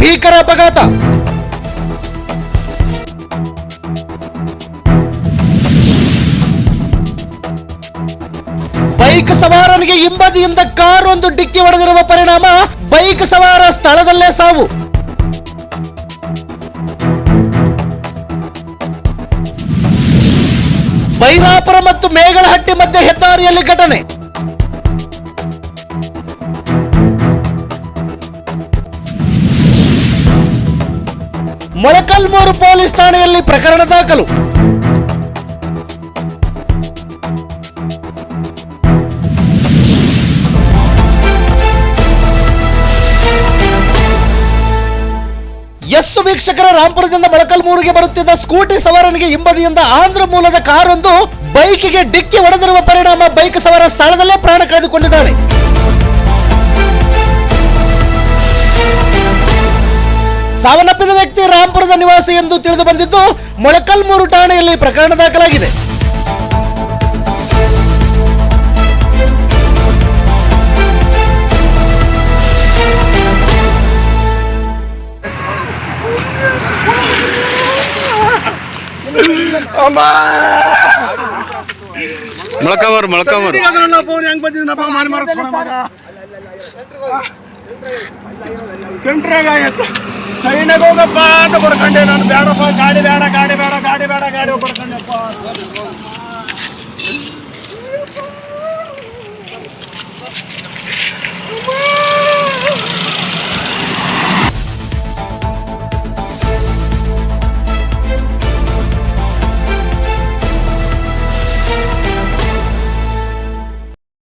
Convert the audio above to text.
ಭೀಕರ ಅಪಘಾತ. ಬೈಕ್ ಸವಾರನಿಗೆ ಹಿಂಬದಿಯಿಂದ ಕಾರೊಂದು ಡಿಕ್ಕಿ ಹೊಡೆದಿರುವ ಪರಿಣಾಮ ಬೈಕ್ ಸವಾರ ಸ್ಥಳದಲ್ಲೇ ಸಾವು. ಬೈರಾಪುರ ಮತ್ತು ಮೇಗಳಹಟ್ಟಿ ಮಧ್ಯೆ ಹೆದ್ದಾರಿಯಲ್ಲಿ ಘಟನೆ. ಮೊಳಕಲ್ಮೂರು ಪೊಲೀಸ್ ಠಾಣೆಯಲ್ಲಿ ಪ್ರಕರಣ ದಾಖಲು. ವೀಕ್ಷಕರ, ರಾಂಪುರದಿಂದ ಮೊಳಕಲ್ಮೂರಿಗೆ ಬರುತ್ತಿದ್ದ ಸ್ಕೂಟಿ ಸವಾರನಿಗೆ ಹಿಂಬದಿಯಿಂದ ಆಂಧ್ರ ಮೂಲದ ಕಾರೊಂದು ಬೈಕಿಗೆ ಡಿಕ್ಕಿ ಹೊಡೆದಿರುವ ಪರಿಣಾಮ ಬೈಕ್ ಸವಾರ ಸ್ಥಳದಲ್ಲೇ ಪ್ರಾಣ ಕಳೆದುಕೊಂಡಿದ್ದಾನೆ. ಸಾವನ್ನಪ್ಪಿದ ವ್ಯಕ್ತಿ ರಾಂಪುರದ ನಿವಾಸಿ ಎಂದು ತಿಳಿದು ಬಂದಿದ್ದು ಮೊಳಕಲ್ಮೂರು ಠಾಣೆಯಲ್ಲಿ ಪ್ರಕರಣ ದಾಖಲಾಗಿದೆ. ಮೊಳಕಾಮರು ಸೆಂಟ್ರಾಗ ಆಗತ್ತೆ. ಸೈನಾಗ ಹೋಗಪ್ಪ ಅಂತ ಕೊಡ್ಕೊಂಡೆ ನಾನು. ಬೇಡಪ್ಪ, ಗಾಡಿ ಬೇಡ, ಗಾಡಿ ಬೇಡ, ಗಾಡಿ ಬೇಡ, ಗಾಡಿ ಕೊಡ್ಕೊಂಡಪ್ಪ.